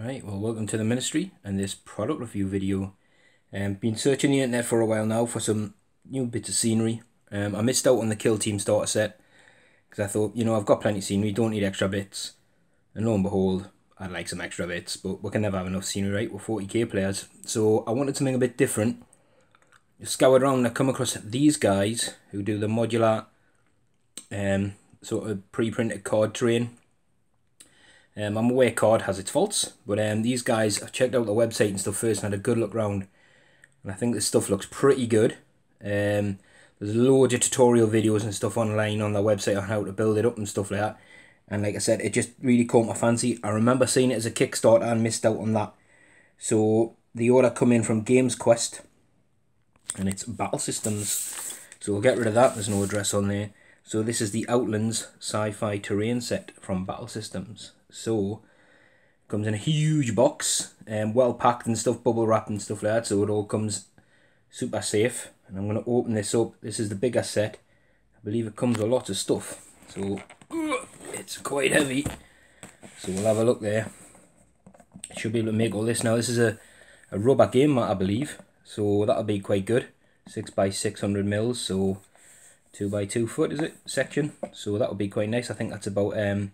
Right, well, welcome to the ministry and this product review video. Been searching the internet for a while now for some new bits of scenery. I missed out on the Killteam starter set because I thought, I've got plenty of scenery, don't need extra bits. And lo and behold, I'd like some extra bits, but we can never have enough scenery, right? We're 40k players. So I wanted something a bit different. Just scoured around and I come across these guys who do the modular sort of pre-printed card terrain. I'm aware card has its faults, but these guys, I've checked out the website and stuff first and had a good look around, and I think this stuff looks pretty good. There's loads of tutorial videos and stuff online on their website on how to build it up and stuff like that, and like I said, it just really caught my fancy. I remember seeing it as a Kickstarter and missed out on that, so the order come in from Games Quest and it's Battle Systems, so we'll get rid of that. There's no address on there. So this is the Outlands sci-fi terrain set from Battle Systems. So comes in a huge box, well packed and stuff, bubble wrapped and stuff like that, so it all comes super safe. And I'm going to open this up. This is the bigger set. I believe it comes with lots of stuff, so it's quite heavy. So we'll have a look there. I should be able to make all this now. This is a rubber game mat, I believe, so that'll be quite good. 6x600 mils, so 2x2 foot is it section, so that would be quite nice. I think that's about the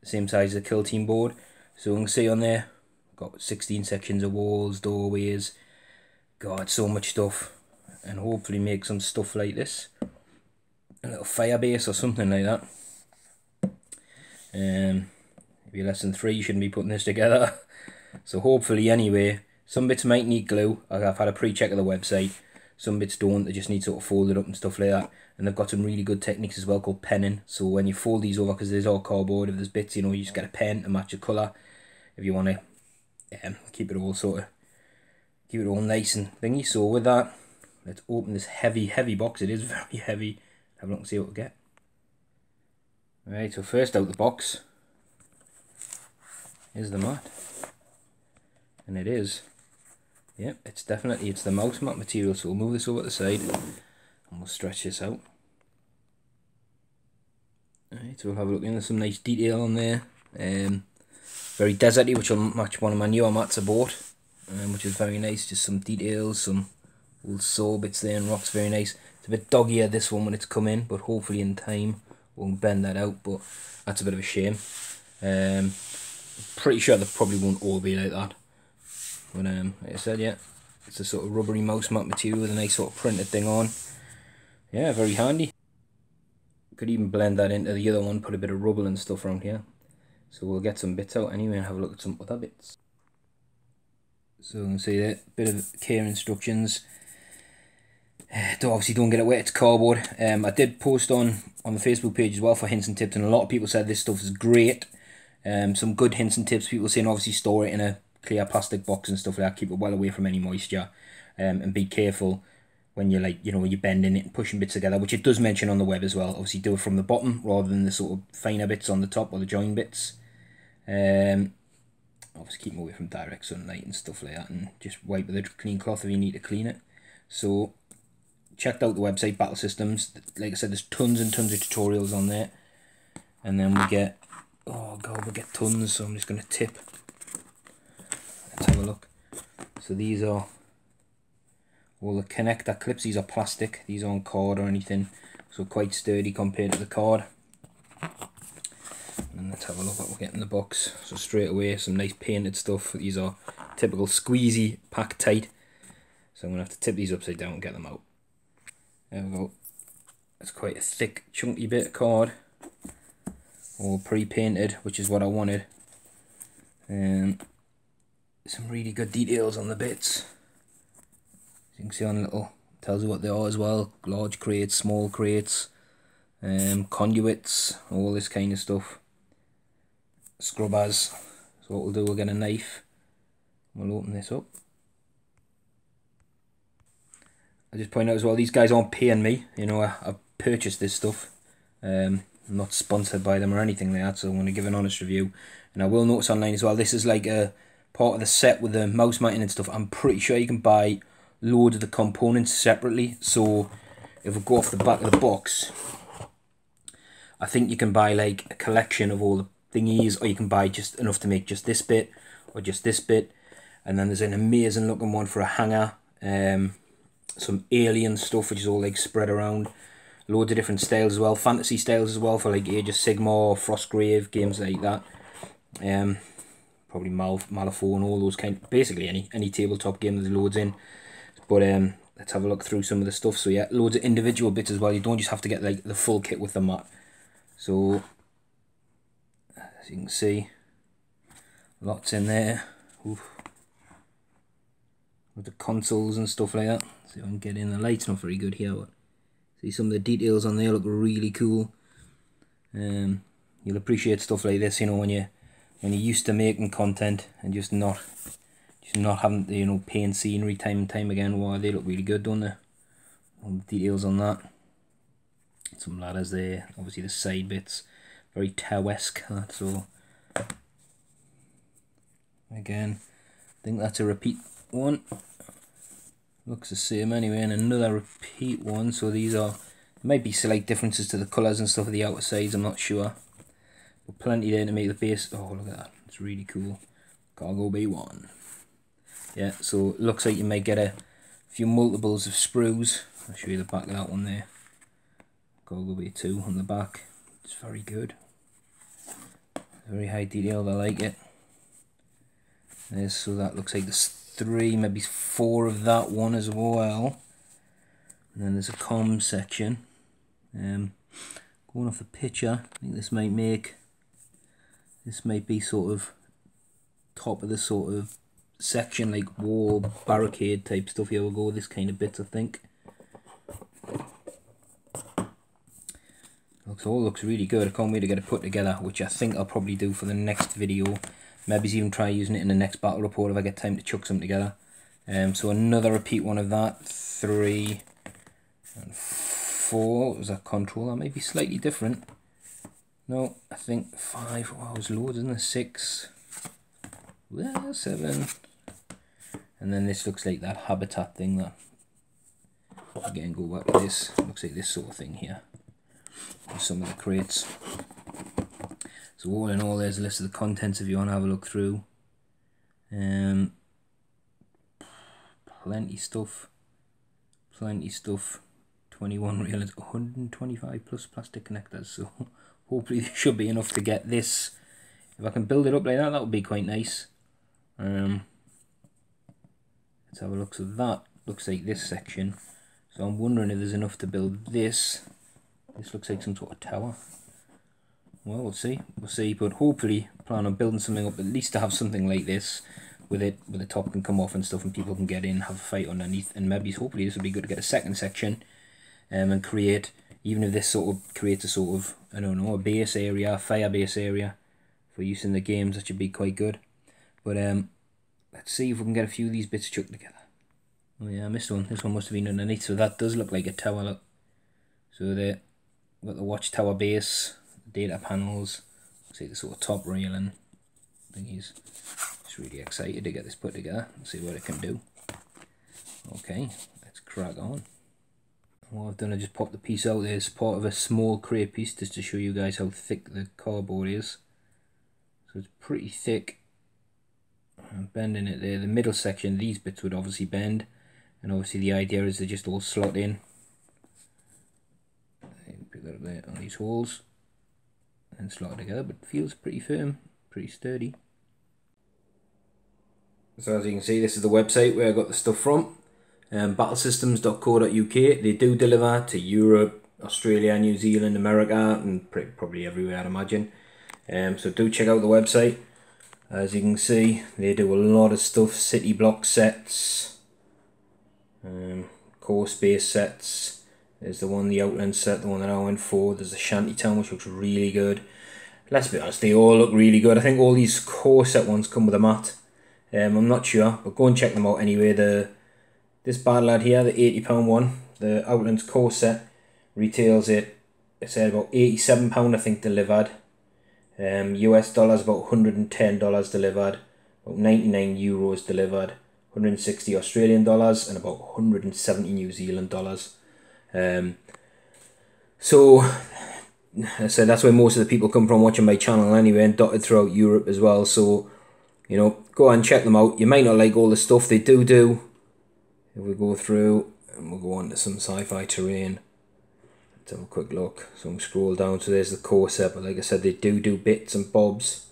same size as the Killteam board. So you can see on there, got 16 sections of walls, doorways, god, so much stuff, and hopefully make some stuff like this, a little fire base or something like that. If you're less than 3, you shouldn't be putting this together. So hopefully, anyway, some bits might need glue. I've had a pre-check of the website. Some bits don't, they just need sort of folded up and stuff like that. And they've got some really good techniques as well called penning. So when you fold these over, because there's all cardboard, if there's bits, you just get a pen to match the colour. If you want to keep it all nice and thingy. So with that, let's open this heavy box. It is very heavy. Have a look and see what we get. Right, so first out the box is the mat. And it is. Yep, it's the mousemat material, so we'll move this over to the side and we'll stretch this out. Alright, so we'll have a look in. There's some nice detail on there. Very deserty, which will match one of my newer mats I bought, which is very nice. Just some details, some little saw bits there and rocks, very nice. It's a bit dog-eared this one when it's come in, but hopefully in time we'll bend that out, but that's a bit of a shame. Pretty sure they probably won't all be like that. But like I said, yeah, it's a sort of rubbery mouse mat material with a nice sort of printed thing on. Yeah, very handy. Could even blend that into the other one, put a bit of rubble and stuff around here. So we'll get some bits out anyway and have a look at some other bits. So you can see that bit of care instructions. Obviously don't get it wet, it's cardboard. I did post on the Facebook page as well for hints and tips, and a lot of people said this stuff is great. Some good hints and tips. People saying obviously store it in a clear plastic box and stuff like that, keep it well away from any moisture, and be careful when you're when you're bending it and pushing bits together, which it does mention on the web as well. Obviously do it from the bottom rather than the sort of finer bits on the top or the join bits. Obviously keep them away from direct sunlight and stuff like that, and just wipe with a clean cloth if you need to clean it. So checked out the website, Battle Systems. Like I said, there's tons and tons of tutorials on there, and then we get, oh god, we get tons, so I'm just going to tip. Let's have a look. So these are all the connector clips. These are plastic. These aren't cord or anything. So quite sturdy compared to the card. And let's have a look what we get in the box. So straight away, some nice painted stuff. These are typical squeezy, packed tight. So I'm going to have to tip these upside down and get them out. There we go. It's quite a thick, chunky bit of card. All pre-painted, which is what I wanted. Some really good details on the bits. As you can see on the little, tells you what they are as well. Large crates, small crates, conduits, all this kind of stuff. Scrubbers. So what we'll do, we'll get a knife. We'll open this up. I just point out as well, these guys aren't paying me. I've purchased this stuff. I'm not sponsored by them or anything like that, so I'm going to give an honest review. And I will notice online as well, this is like a part of the set with the mouse matting and stuff. I'm pretty sure you can buy loads of the components separately. So if we go off the back of the box, I think you can buy like a collection of all the thingies, or you can buy just enough to make just this bit, or just this bit. And then there's an amazing looking one for a hanger. Some alien stuff which is all like spread around. Loads of different styles as well, fantasy styles as well for like Age of Sigmar, Frostgrave, games like that. Probably Malifaux and all those basically any tabletop game there's loads in. But let's have a look through some of the stuff. So yeah, loads of individual bits as well. You don't just have to get like the full kit with the mat. So as you can see, lots in there. Oof. With the consoles and stuff like that. See if I can get in. The light's not very good here, but see some of the details on there look really cool. You'll appreciate stuff like this, you know, when you're used to making content and just not having to, you know, paint scenery time and time again. Wow, they look really good, don't they? All the details on that. Some ladders there, obviously the side bits, very Tau-esque. So again, I think that's a repeat one. Looks the same anyway, and another repeat one. So these are, there might be slight differences to the colours and stuff of the outer sides, I'm not sure. But plenty there to make the base. Oh, look at that, it's really cool. Cargo Bay 1. Yeah, so it looks like you might get a few multiples of sprues. I'll show you the back of that one there. Cargo Bay 2 on the back. It's very good. Very high detail, I like it. So that looks like there's 3, maybe 4 of that one as well. And then there's a comms section. Going off the picture, I think this might be sort of top of the sort of section, like wall barricade type stuff. Here we'll go with this kind of bits, I think. All looks really good. I can't wait to get it put together, which I think I'll probably do for the next video. Maybe even try using it in the next battle report if I get time to chuck something together. So another repeat one of that. 3 and 4. What was that control? That might be slightly different. No, I think 5. Wow, there's loads, isn't there? 6. Well, 7. And then this looks like that habitat thing. That again, go back to this. Looks like this sort of thing here. Some of the crates. So all in all, there's a list of the contents if you want to have a look through. Plenty stuff. 21 reels, 125 plus plastic connectors. So hopefully there should be enough to get this. If I can build it up like that, that would be quite nice. Let's have a look. So that looks like this section. So I'm wondering if there's enough to build this. This looks like some sort of tower. Well, we'll see, but hopefully plan on building something up at least to have something like this with it, where the top can come off and stuff and people can get in, have a fight underneath, and maybe hopefully this would be good to get a second section and create, even if this sort of creates a sort of, I don't know, a base area, a fire base area for use in the games, that should be quite good. But let's see if we can get a few of these bits chucked together. Oh yeah, I missed one. This one must have been underneath, so that does look like a tower, look. So there, got the watchtower base, data panels, see the sort of top railing. I think he's just really excited to get this put together and see what it can do. Okay, let's crack on. What I've done, I just popped the piece out there as part of a small crate piece just to show you guys how thick the cardboard is. So it's pretty thick. I'm bending it there. The middle section, these bits would obviously bend, and obviously the idea is they just all slot in. Put that up there on these holes and slot it together, but it feels pretty firm, pretty sturdy. So as you can see, this is the website where I got the stuff from, battlesystems.co.uk. They do deliver to Europe, Australia, New Zealand, America, and probably everywhere, I'd imagine. So do check out the website. As you can see, they do a lot of stuff, city block sets, core space sets. There's the one, the Outlands set, the one that I went for. There's the Shantytown, which looks really good. Let's be honest, they all look really good. I think all these core set ones come with a mat. I'm not sure, but go and check them out anyway. This bad lad here, the £80 one, the Outlands core set, retails it, it's about £87 I think delivered. US dollars about $110 delivered, about 99 euros delivered, 160 Australian dollars, and about 170 New Zealand dollars. So I said that's where most of the people come from watching my channel anyway, and dotted throughout Europe as well. So you know, go and check them out. You might not like all the stuff they do. If we go through and we'll go on to some sci-fi terrain, let's have a quick look. So I'm scroll down, so there's the core set, but like I said, they do bits and bobs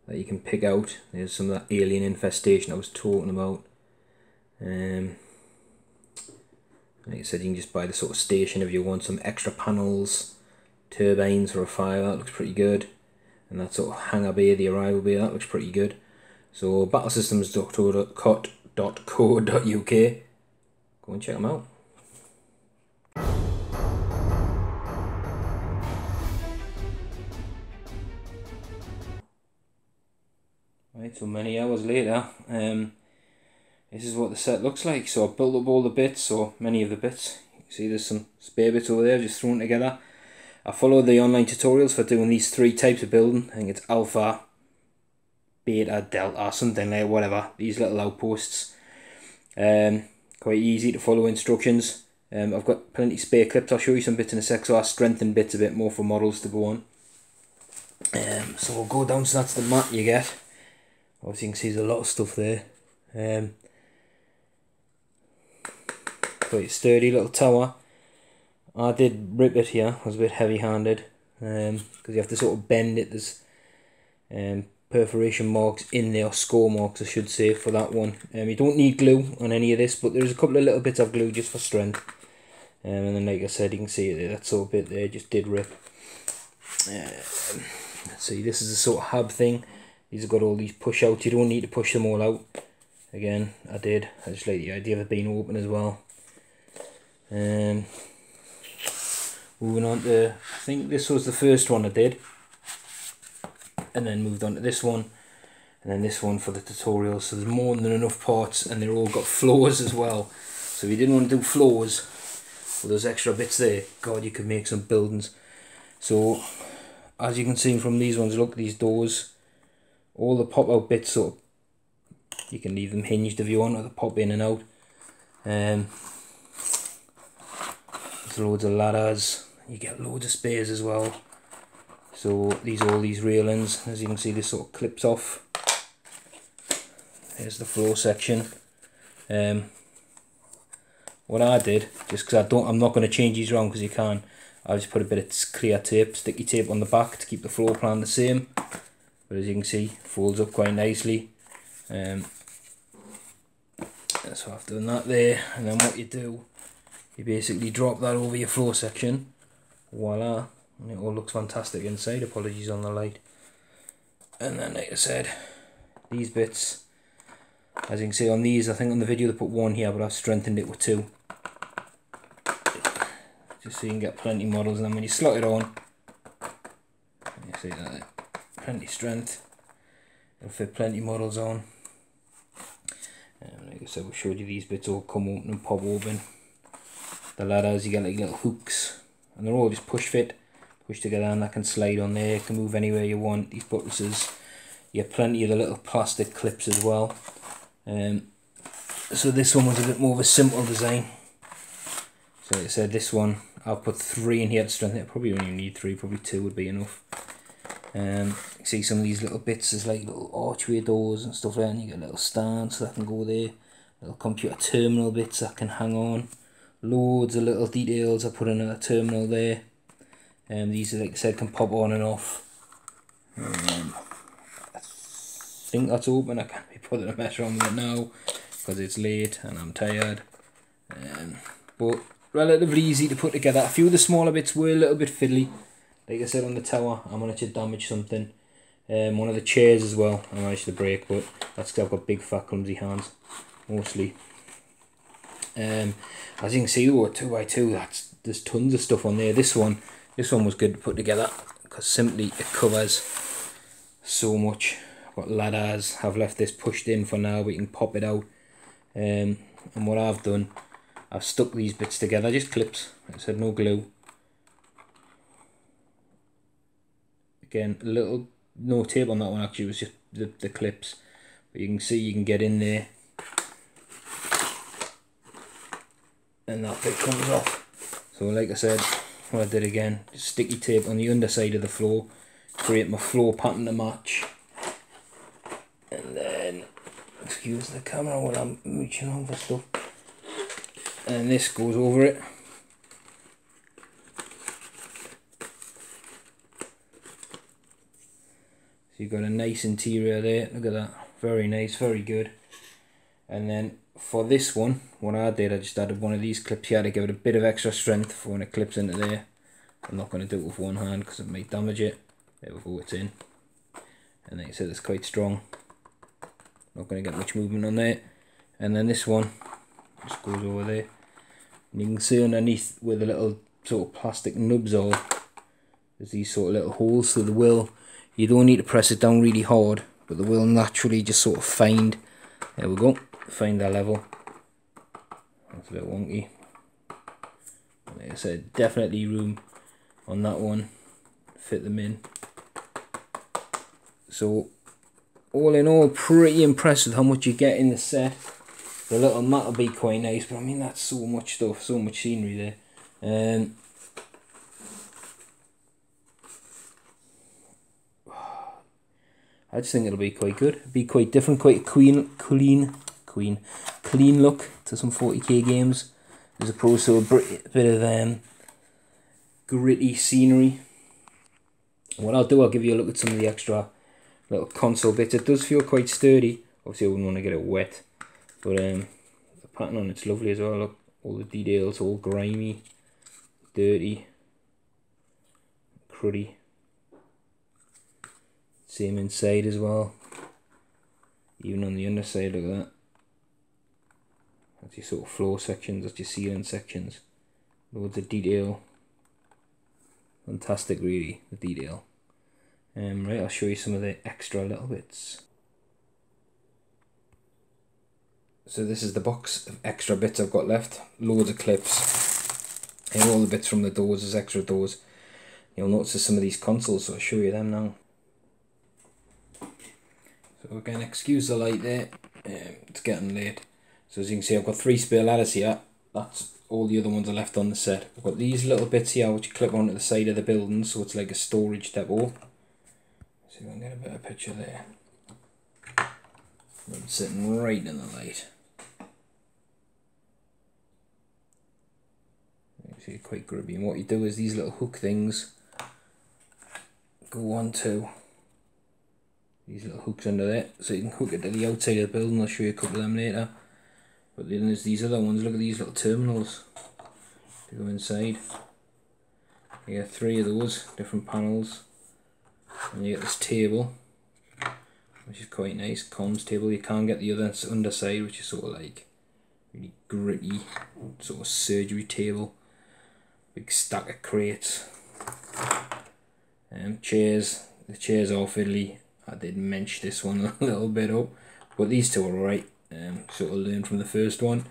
that you can pick out. There's some of that alien infestation I was talking about. Like I said, you can just buy the sort of station if you want some extra panels, turbines for a fire. That looks pretty good. And that sort of hangar bay, the arrival bay, that looks pretty good. So battlesystems.co.uk. Go and check them out. Right, so many hours later, this is what the set looks like. So I've built up all the bits, or many of the bits. You can see there's some spare bits over there just thrown together. I followed the online tutorials for doing these 3 types of building. I think it's alpha, beta, delta, something like whatever. These little outposts. Quite easy to follow instructions. I've got plenty spare clips. I'll show you some bits in a sec, so I'll strengthen bits a bit more for models to go on. So we'll go down, so that's the mat you get. Obviously you can see there's a lot of stuff there. Quite a sturdy little tower. I did rip it here. I was a bit heavy-handed because you have to sort of bend it. There's perforation marks in there, or score marks I should say, for that one. You don't need glue on any of this, but there's a couple of little bits of glue just for strength. And then like I said, you can see it, that sort of bit there just did rip. Let's see, this is the sort of hub thing. These have got all these push outs. You don't need to push them all out. Again, I did. I just like the idea of it being open as well. Moving on to, I think this was the first one I did, and then moved on to this one, and then this one for the tutorial. So there's more than enough parts, and they're all got floors as well. So if you didn't want to do floors with those extra bits there, God, you could make some buildings. So as you can see from these ones, look at these doors, all the pop out bits, sort of, you can leave them hinged if you want, or they pop in and out. There's loads of ladders. You get loads of spares as well. So all these railings, as you can see, this sort of clips off. There's the floor section. What I did, just because I'm not going to change these around, because you can, I just put a bit of clear tape, sticky tape on the back to keep the floor plan the same. But as you can see, folds up quite nicely. So I've done that there, and then what you do, you basically drop that over your floor section. Voila, and it all looks fantastic inside. Apologies on the light. And then like I said, these bits, as you can see on these, I think on the video they put 1 here, but I've strengthened it with 2, just so you can get plenty models. And then when you slot it on, you see that, plenty strength, it'll fit plenty models on. And like I said, we showed you these bits all come open and pop open. The ladders, you get like little hooks, and they're all just push together, and that can slide on there. It can move anywhere you want. These buttresses, you get plenty of the little plastic clips as well. So this one was a bit more of a simple design. So like I said, this one I've put 3 in here to strengthen it. Probably only need 3, probably 2 would be enough. You see some of these little bits, there's like little archway doors and stuff like that, and you get a little stand so that can go there. Little computer terminal bits that can hang on. Loads of little details. I put in a terminal there. These, like I said, can pop on and off. I think that's open. I can't be putting a measure on it now because it's late and I'm tired. But relatively easy to put together. A few of the smaller bits were a little bit fiddly. Like I said, on the tower, I managed to damage something. One of the chairs as well, I managed to break, but that's because I've got big fat clumsy hands, mostly. As you can see, 2x2, there's tons of stuff on there. This one was good to put together because simply it covers so much. I've got ladders. I've left this pushed in for now, but you can pop it out. And what I've done, I've stuck these bits together, just clips. Like I said, no glue. Again, no tape on that one actually, it was just the clips. But you can see you can get in there, and that bit comes off. So like I said, what I did again, just sticky tape on the underside of the floor, create my floor pattern to match, and excuse the camera while I'm reaching on for stuff. And this goes over it. So you've got a nice interior there, look at that, very nice, very good. And then for this one, what I did, I just added one of these clips here to give it a bit of extra strength for when it clips into there. I'm not going to do it with one hand because it might damage it. There we go, it's in. And like I said, it's quite strong. Not going to get much movement on there. And then this one just goes over there. And you can see underneath where the little sort of plastic nubs are, there's these sort of little holes, so the will, you don't need to press it down really hard, but the will naturally just sort of find, there we go, find that level. That's a bit wonky. Like I said, definitely room on that one, fit them in. So all in all, pretty impressed with how much you get in the set. The little mat will be quite nice, but I mean that's so much stuff, so much scenery there. I just think it'll be quite good. It'll be quite different, quite a clean look to some 40k games, as opposed to a bit of gritty scenery. What I'll do, I'll give you a look at some of the extra little console bits. It does feel quite sturdy. Obviously I wouldn't want to get it wet, but the pattern on it's lovely as well. Look, all the details, all grimy, dirty, cruddy. Same inside as well. Even on the underside, look at that. That's your sort of floor sections, that's your ceiling sections. Loads of detail. Fantastic really, the detail. Right, I'll show you some of the extra little bits. So this is the box of extra bits I've got left. Loads of clips. And all the bits from the doors, there's extra doors. You'll notice there's some of these consoles, so I'll show you them now. So again, excuse the light there, it's getting late. So as you can see, I've got 3 spare ladders here. That's all the other ones are left on the set. I've got these little bits here which clip onto the side of the building, so it's like a storage depot. See if I can get a better picture there. I'm sitting right in the light. You see, quite grubby. And what you do is these little hook things go onto these little hooks under there, so you can hook it to the outside of the building. I'll show you a couple of them later. But then there's these other ones. Look at these little terminals to go inside. You get 3 of those different panels, and you get this table, which is quite nice, comms table. You can't get the other underside, which is sort of like really gritty, sort of surgery table. Big stack of crates. Chairs. The chairs are fiddly. I did mench this one a little bit up, but these two are alright. Sort of learn from the first one.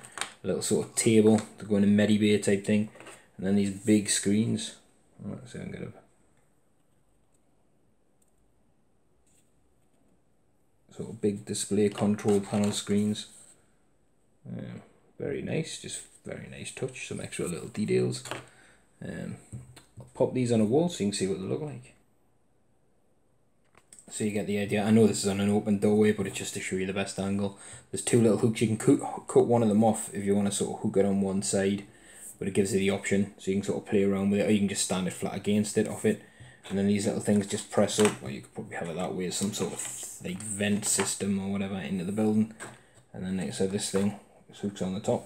A little sort of table to go in a medibay type thing, and then these big screens. Let's see if I can get a sort of big display control panel screens. Very nice, just very nice touch. Some extra little details. I'll pop these on a wall so you can see what they look like. So you get the idea. I know this is on an open doorway, but it's just to show you the best angle. There's 2 little hooks. You can cut one of them off if you want to sort of hook it on one side, but it gives you the option, so you can sort of play around with it, or you can just stand it flat against it, off it, and then these little things just press up, or you could probably have it that way, some sort of like vent system or whatever into the building. And then like I said, this thing, this hooks on the top,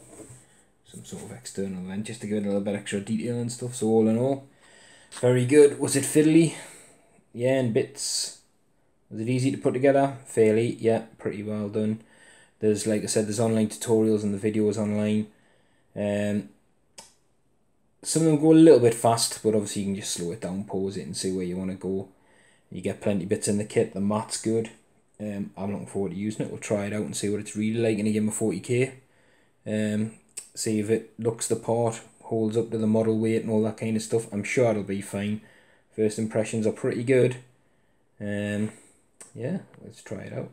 some sort of external vent, just to give it a little bit extra detail and stuff. So all in all, very good. Was it fiddly? Yeah, in bits. Was it easy to put together? Fairly, yeah, pretty well done. There's, like I said, there's online tutorials and the videos online. Some of them go a little bit fast, but obviously you can just slow it down, pause it and see where you want to go. You get plenty of bits in the kit. The mat's good. I'm looking forward to using it. We'll try it out and see what it's really like in a game of 40k. See if it looks the part, holds up to the model weight and all that kind of stuff. I'm sure it'll be fine. First impressions are pretty good. Yeah, let's try it out.